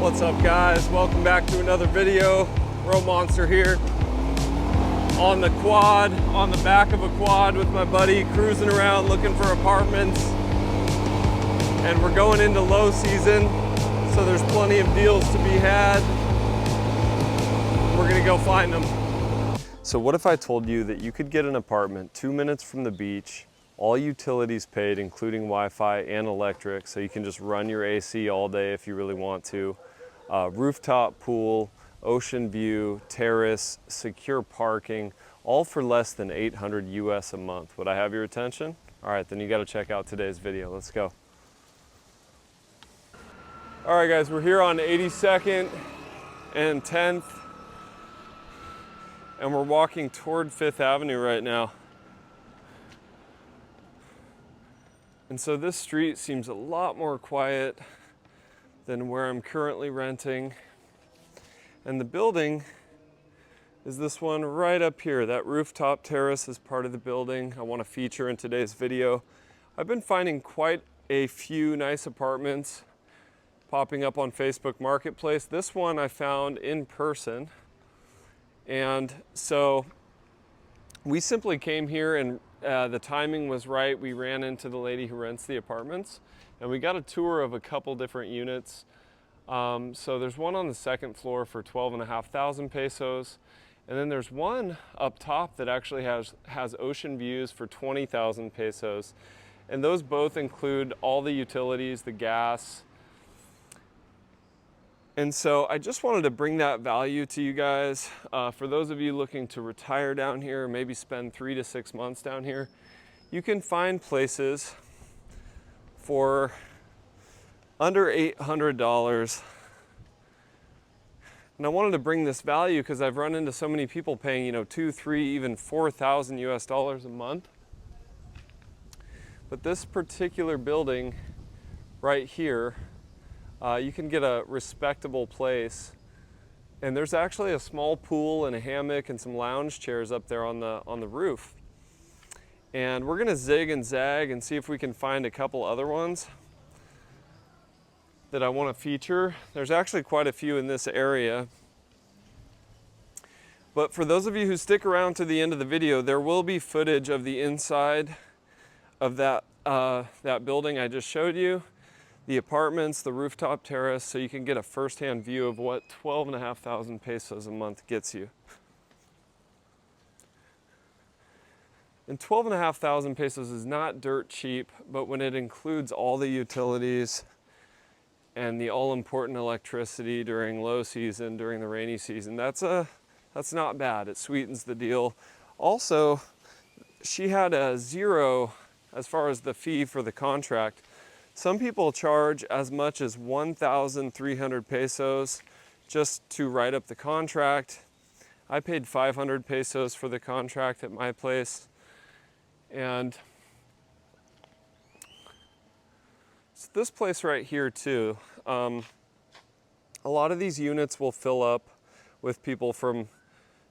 What's up, guys? Welcome back to another video. Row Monster here on the quad, on the back of a quad with my buddy, cruising around looking for apartments. And we're going into low season, so there's plenty of deals to be had. We're gonna go find them. So what if I told you that you could get an apartment 2 minutes from the beach, all utilities paid, including Wi-Fi and electric, so you can just run your AC all day if you really want to. Rooftop pool, ocean view, terrace, secure parking, all for less than $800 US a month. Would I have your attention? All right, then you gotta check out today's video. Let's go. All right, guys, we're here on 82nd and 10th, and we're walking toward 5th Avenue right now. And so this street seems a lot more quiet than where I'm currently renting. And the building is this one right up here. That rooftop terrace is part of the building I want to feature in today's video. I've been finding quite a few nice apartments popping up on Facebook Marketplace. This one I found in person. And so we simply came here and the timing was right. We ran into the lady who rents the apartments and we got a tour of a couple different units. So there's one on the second floor for 12,500 pesos. And then there's one up top that actually has ocean views for 20,000 pesos. And those both include all the utilities, the gas. And so I just wanted to bring that value to you guys. For those of you looking to retire down here, maybe spend 3 to 6 months down here, you can find places for under $800. And I wanted to bring this value because I've run into so many people paying, 2, 3, even 4,000 US dollars a month. But this particular building right here, you can get a respectable place. And there's actually a small pool and a hammock and some lounge chairs up there on the roof. And we're gonna zig and zag and see if we can find a couple other ones that I want to feature. There's actually quite a few in this area. But for those of you who stick around to the end of the video, there will be footage of the inside of that building I just showed you, the apartments, the rooftop terrace, so you can get a first-hand view of what 12,500 pesos a month gets you. And 12,500 pesos is not dirt cheap, but when it includes all the utilities and the all-important electricity during low season, during the rainy season, that's not bad. It sweetens the deal. Also, she had a zero as far as the fee for the contract. Some people charge as much as 1,300 pesos just to write up the contract. I paid 500 pesos for the contract at my place. And so this place right here too, a lot of these units will fill up with people from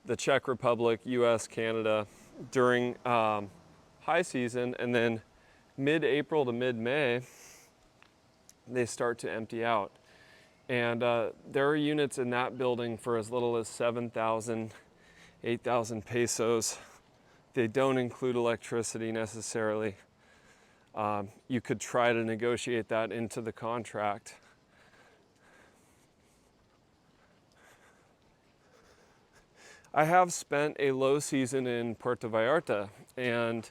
the Czech Republic, US, Canada during high season, and then mid-April to mid-May, they start to empty out. And there are units in that building for as little as 7,000, 8,000 pesos. They don't include electricity necessarily. You could try to negotiate that into the contract. I have spent a low season in Puerto Vallarta, and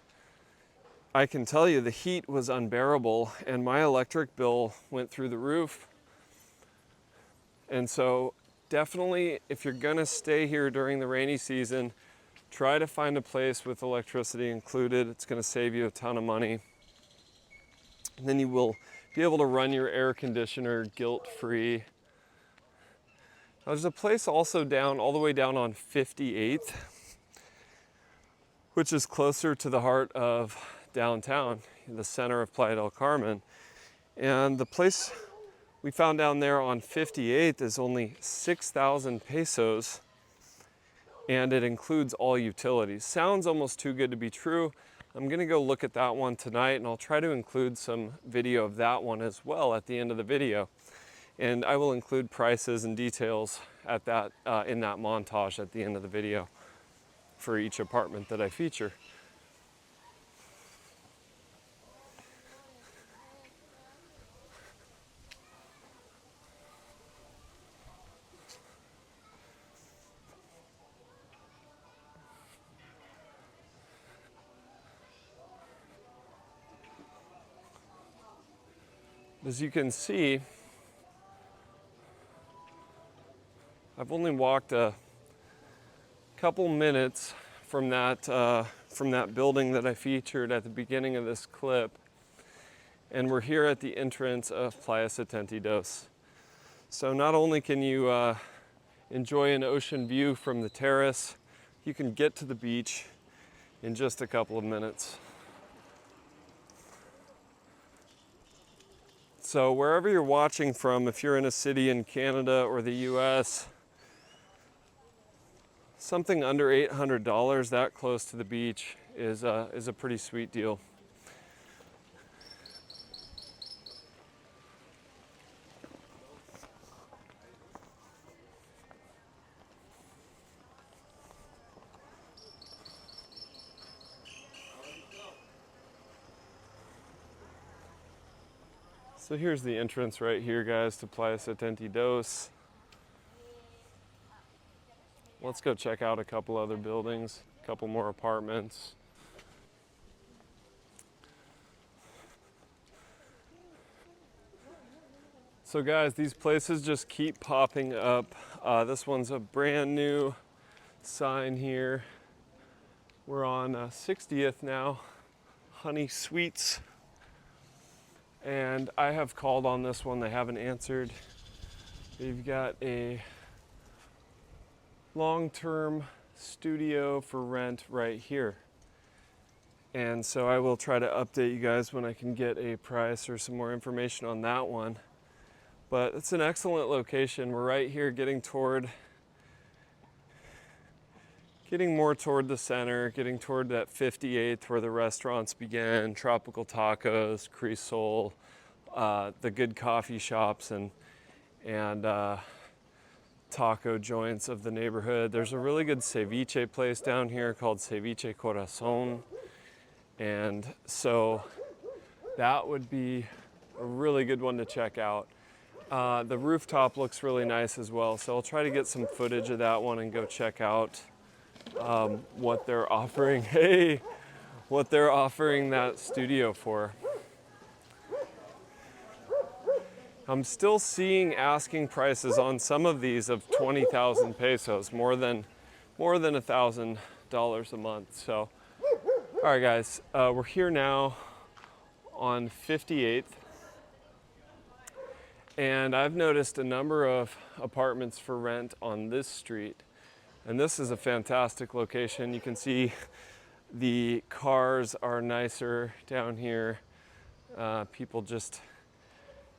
I can tell you the heat was unbearable and my electric bill went through the roof. And so definitely, if you're gonna stay here during the rainy season, try to find a place with electricity included. It's gonna save you a ton of money. And then you will be able to run your air conditioner guilt-free. There's a place also all the way down on 58th, which is closer to the heart of downtown, the center of Playa del Carmen. And the place we found down there on 58th is only 6,000 pesos, and it includes all utilities. Sounds almost too good to be true. I'm gonna go look at that one tonight, and I'll try to include some video of that one as well at the end of the video. And I will include prices and details at that in that montage at the end of the video for each apartment that I feature. As you can see, I've only walked a couple minutes from that building that I featured at the beginning of this clip, and we're here at the entrance of Playa 72. So not only can you enjoy an ocean view from the terrace, you can get to the beach in just a couple of minutes. So wherever you're watching from, if you're in a city in Canada or the US, something under $800 that close to the beach is a pretty sweet deal. So here's the entrance right here, guys, to Playa 72. Let's go check out a couple other buildings, a couple more apartments. So guys, these places just keep popping up. This one's a brand new sign here. We're on 60th now, Honey Sweets. And I have called on this one, they haven't answered. They've got a long-term studio for rent right here. And so I will try to update you guys when I can get a price or some more information on that one. But it's an excellent location. We're right here getting more toward the center, getting toward that 58th where the restaurants begin, Tropical Tacos, Crisol, the good coffee shops and taco joints of the neighborhood. There's a really good ceviche place down here called Ceviche Corazon. And so that would be a really good one to check out. The rooftop looks really nice as well. So I'll try to get some footage of that one and go check out what they're offering. Hey, what they're offering that studio for. I'm still seeing asking prices on some of these of 20,000 pesos, more than $1,000 a month. So, all right, guys, we're here now on 58th, and I've noticed a number of apartments for rent on this street. And this is a fantastic location. You can see the cars are nicer down here. People just,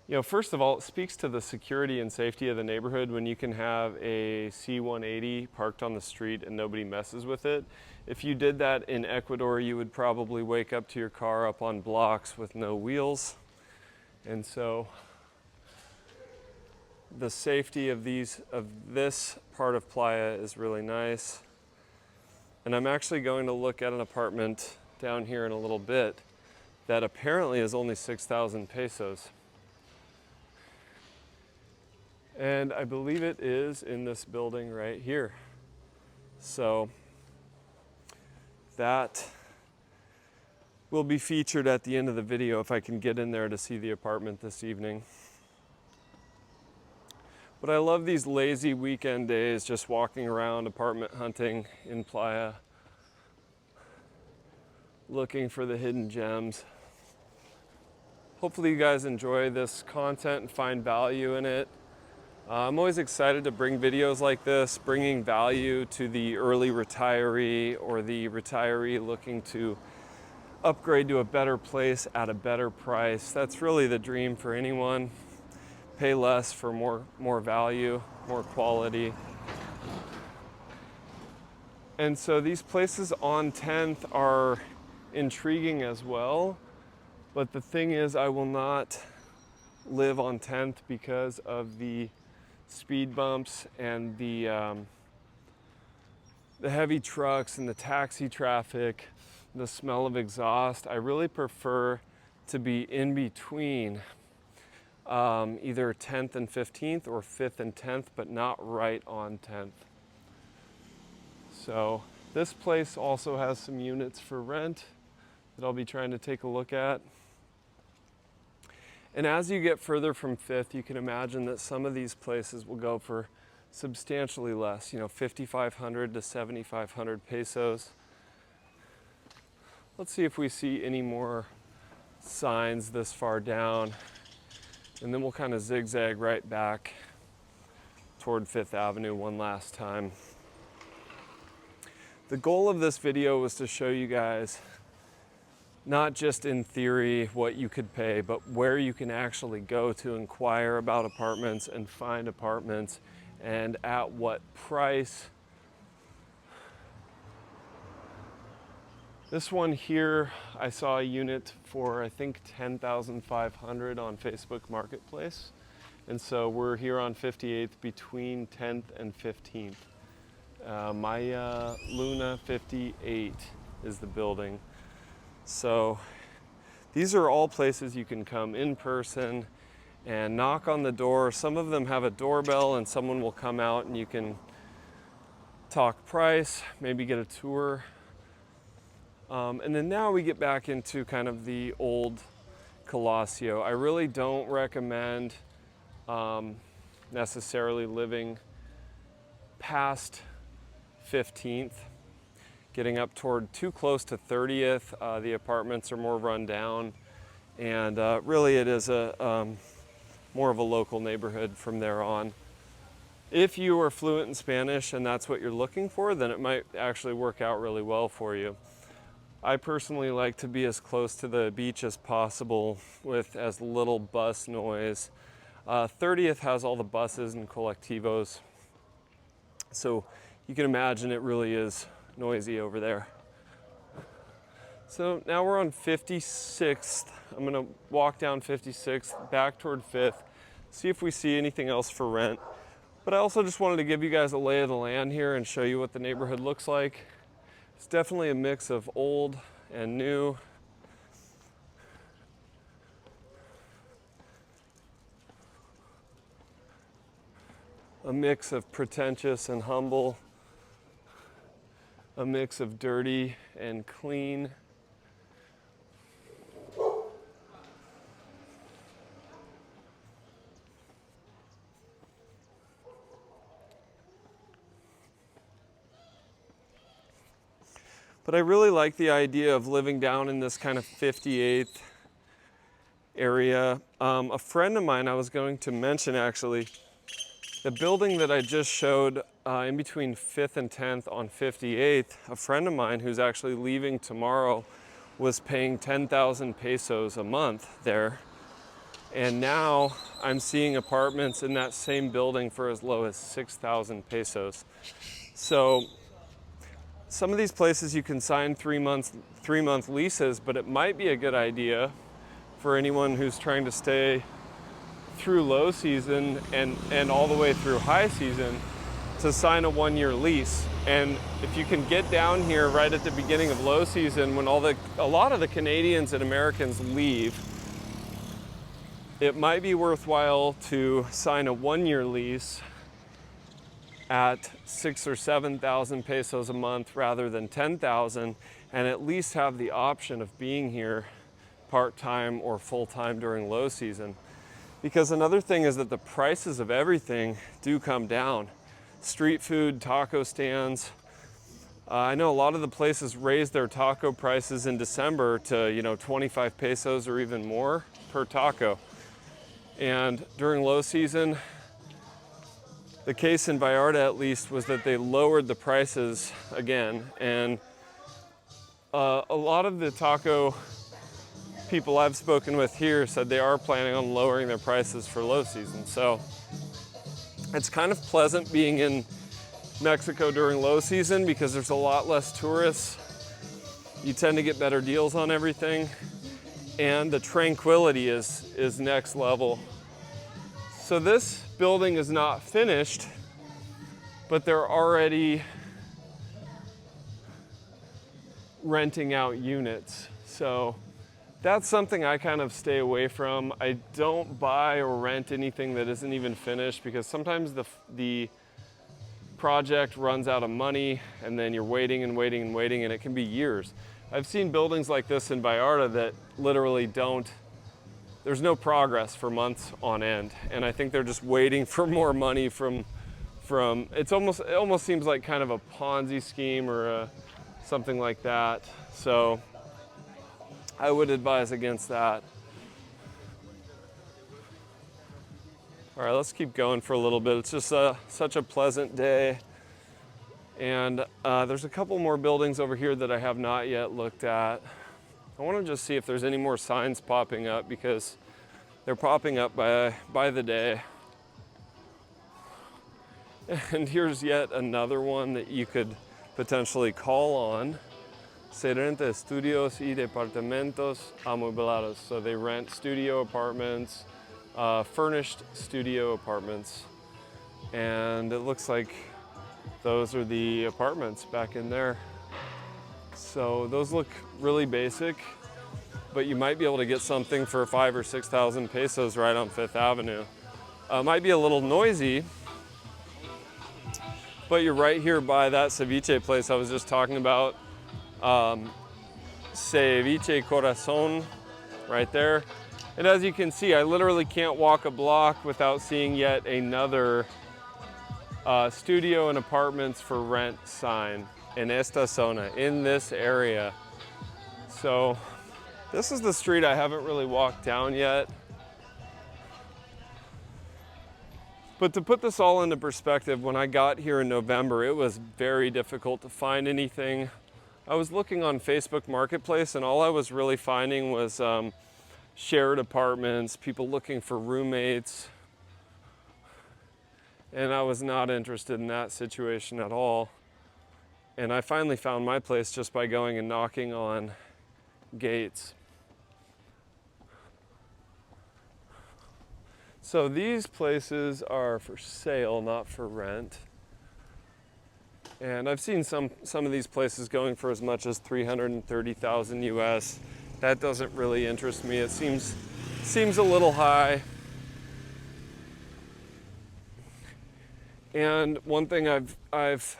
you know, first of all, it speaks to the security and safety of the neighborhood when you can have a C-180 parked on the street and nobody messes with it. If you did that in Ecuador, you would probably wake up to your car up on blocks with no wheels. And so the safety of this part of Playa is really nice. And I'm actually going to look at an apartment down here in a little bit that apparently is only 6,000 pesos. And I believe it is in this building right here. So that will be featured at the end of the video if I can get in there to see the apartment this evening. But I love these lazy weekend days, just walking around apartment hunting in Playa, looking for the hidden gems. Hopefully you guys enjoy this content and find value in it. I'm always excited to bring videos like this, bringing value to the early retiree or the retiree looking to upgrade to a better place at a better price. That's really the dream for anyone. Pay less for more value, more quality. And so these places on 10th are intriguing as well. But the thing is, I will not live on 10th because of the speed bumps and the heavy trucks and the taxi traffic, the smell of exhaust. I really prefer to be in between either 10th and 15th or 5th and 10th, but not right on 10th. So this place also has some units for rent that I'll be trying to take a look at. And as you get further from 5th, you can imagine that some of these places will go for substantially less, 5,500 to 7,500 pesos. Let's see if we see any more signs this far down, and then we'll kind of zigzag right back toward 5th Avenue one last time. The goal of this video was to show you guys not just in theory what you could pay, but where you can actually go to inquire about apartments and find apartments, and at what price. This one here, I saw a unit for I think 10,500 on Facebook Marketplace. And so we're here on 58th between 10th and 15th. Maya Luna 58 is the building. So these are all places you can come in person and knock on the door. Some of them have a doorbell and someone will come out and you can talk price, maybe get a tour. And then now we get back into kind of the old Colosio. I really don't recommend necessarily living past 15th. Getting up toward too close to 30th, the apartments are more run down, and really it is a more of a local neighborhood from there on. If you are fluent in Spanish and that's what you're looking for, then it might actually work out really well for you. I personally like to be as close to the beach as possible with as little bus noise. 30th has all the buses and colectivos, so you can imagine it really is noisy over there. So now we're on 56th. I'm gonna walk down 56th, back toward 5th, see if we see anything else for rent. But I also just wanted to give you guys a lay of the land here and show you what the neighborhood looks like. It's definitely a mix of old and new. A mix of pretentious and humble. A mix of dirty and clean. But I really like the idea of living down in this kind of 58th area. A friend of mine, I was going to mention actually, the building that I just showed in between 5th and 10th on 58th, a friend of mine who's actually leaving tomorrow was paying 10,000 pesos a month there. And now I'm seeing apartments in that same building for as low as 6,000 pesos. So some of these places you can sign 3-month leases, but it might be a good idea for anyone who's trying to stay through low season and all the way through high season to sign a 1-year lease. And if you can get down here right at the beginning of low season when a lot of the Canadians and Americans leave, it might be worthwhile to sign a 1-year lease at 6,000 or 7,000 pesos a month rather than 10,000, and at least have the option of being here part-time or full-time during low season. Because another thing is that the prices of everything do come down. Street food, taco stands. I know a lot of the places raise their taco prices in December to 25 pesos or even more per taco. And during low season, the case in Vallarta at least was that they lowered the prices again. And a lot of the taco people I've spoken with here said they are planning on lowering their prices for low season. So it's kind of pleasant being in Mexico during low season because there's a lot less tourists. You tend to get better deals on everything. and the tranquility is next level. So this building is not finished, but they're already renting out units. So that's something I kind of stay away from. I don't buy or rent anything that isn't even finished, because sometimes the project runs out of money and then you're waiting and waiting and waiting, and it can be years. I've seen buildings like this in Vallarta that literally there's no progress for months on end. And I think they're just waiting for more money from it almost seems like kind of a Ponzi scheme or something like that. So I would advise against that. All right, let's keep going for a little bit. It's just such a pleasant day. And there's a couple more buildings over here that I have not yet looked at. I want to just see if there's any more signs popping up, because they're popping up by the day. And here's yet another one that you could potentially call on. Se renta estudios y departamentos amueblados. So they rent studio apartments, furnished studio apartments. And it looks like those are the apartments back in there. So those look really basic, but you might be able to get something for 5,000 or 6,000 pesos right on Fifth Avenue. Might be a little noisy, but you're right here by that ceviche place I was just talking about. Ceviche Corazon, right there. And as you can see, I literally can't walk a block without seeing yet another studio and apartments for rent sign in esta zona, in this area. So this is the street I haven't really walked down yet. But to put this all into perspective, when I got here in November, it was very difficult to find anything. I was looking on Facebook Marketplace, and all I was really finding was shared apartments, people looking for roommates. And I was not interested in that situation at all. And I finally found my place just by going and knocking on gates. So these places are for sale, not for rent. And I've seen some of these places going for as much as 330,000 US. That doesn't really interest me. It seems a little high. And one thing I've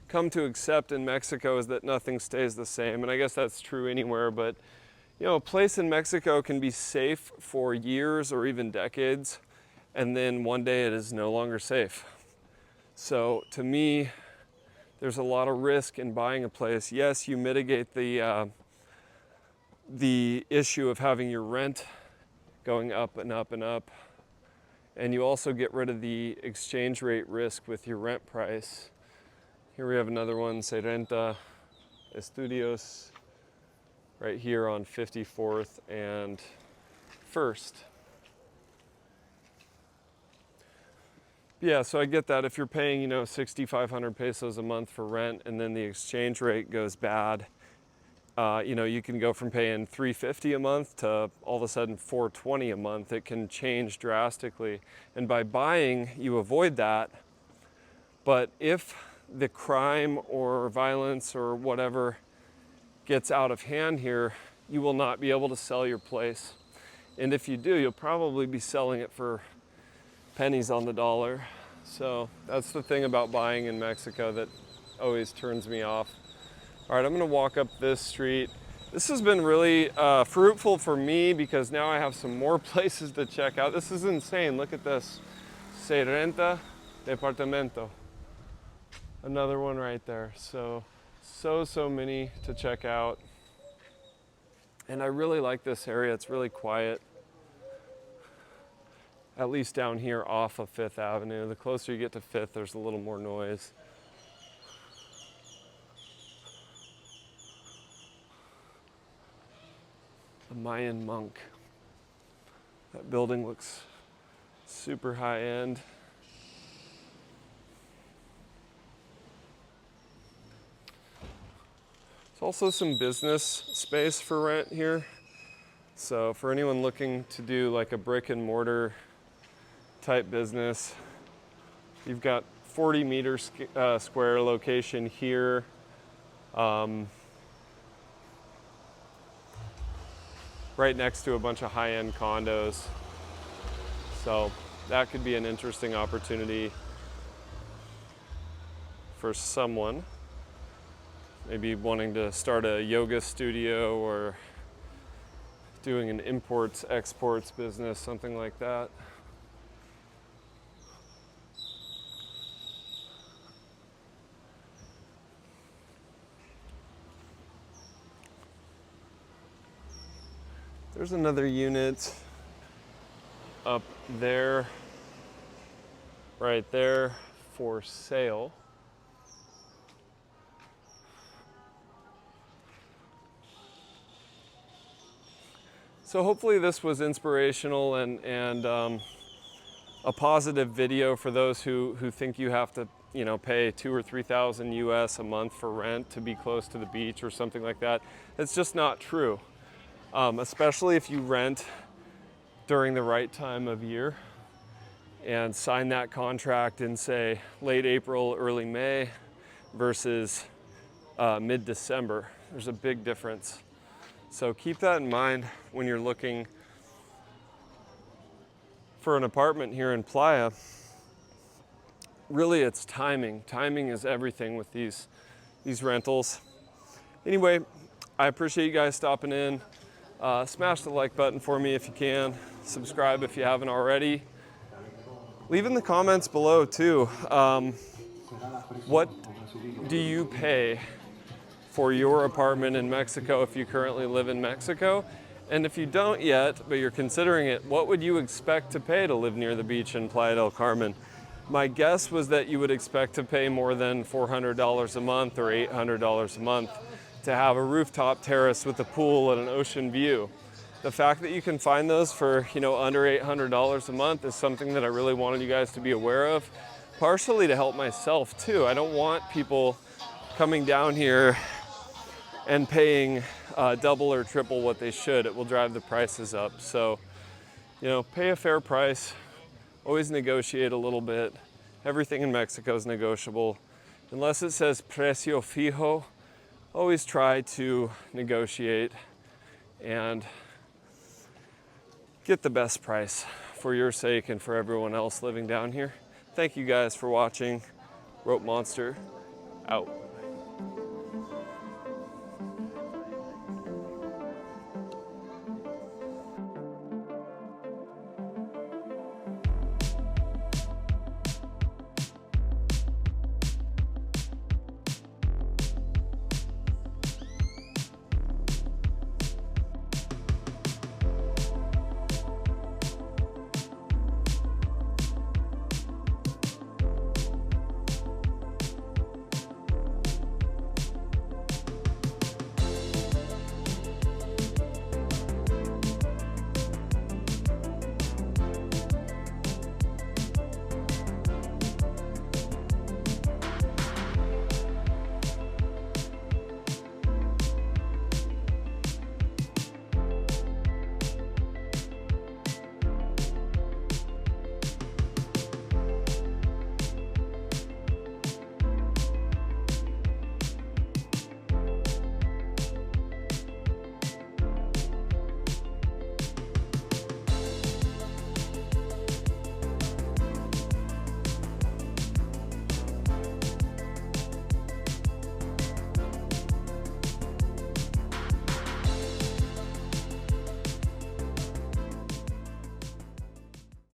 come to accept in Mexico is that nothing stays the same. And I guess that's true anywhere, but you know, a place in Mexico can be safe for years or even decades, and then one day it is no longer safe. So to me, there's a lot of risk in buying a place. Yes, you mitigate the issue of having your rent going up and up and up, and you also get rid of the exchange rate risk with your rent price. Here we have another one, Se Renta Estudios, right here on 54th and 1st. Yeah, so I get that if you're paying, 6,500 pesos a month for rent, and then the exchange rate goes bad, you can go from paying 350 a month to all of a sudden 420 a month. It can change drastically. And by buying, you avoid that. But if the crime or violence or whatever gets out of hand here, you will not be able to sell your place. And if you do, you'll probably be selling it for pennies on the dollar. So that's the thing about buying in Mexico that always turns me off. All right, I'm gonna walk up this street. This has been really fruitful for me, because now I have some more places to check out. This is insane, look at this. Se Renta Departamento. Another one right there. So many to check out. And I really like this area. It's really quiet. At least down here off of Fifth Avenue. The closer you get to Fifth, there's a little more noise. The Mayan monk. That building looks super high end. There's also some business space for rent here. So for anyone looking to do like a brick and mortar type business, you've got 40 meter square location here. Right next to a bunch of high-end condos. So that could be an interesting opportunity for someone maybe wanting to start a yoga studio or doing an imports exports business, something like that. There's another unit up there, right there, for sale. So hopefully this was inspirational and a positive video for those who think you have to, you know, pay $2,000 or $3,000 US a month for rent to be close to the beach or something like that. It's just not true, especially if you rent during the right time of year and sign that contract in, say, late April, early May versus mid-December. There's a big difference. So keep that in mind when you're looking for an apartment here in Playa. Really, it's timing. Timing is everything with these rentals. Anyway, I appreciate you guys stopping in. Smash the like button for me if you can. Subscribe if you haven't already. Leave in the comments below too. What do you pay for your apartment in Mexico if you currently live in Mexico? And if you don't yet, but you're considering it, what would you expect to pay to live near the beach in Playa del Carmen? My guess was that you would expect to pay more than $400 a month or $800 a month to have a rooftop terrace with a pool and an ocean view. The fact that you can find those for, you know, under $800 a month is something that I really wanted you guys to be aware of, partially to help myself too. I don't want people coming down here and paying double or triple what they should. It will drive the prices up. So, you know, pay a fair price, always negotiate a little bit. Everything in Mexico is negotiable. Unless it says precio fijo, always try to negotiate and get the best price for your sake and for everyone else living down here. Thank you guys for watching. Rope Monster, out.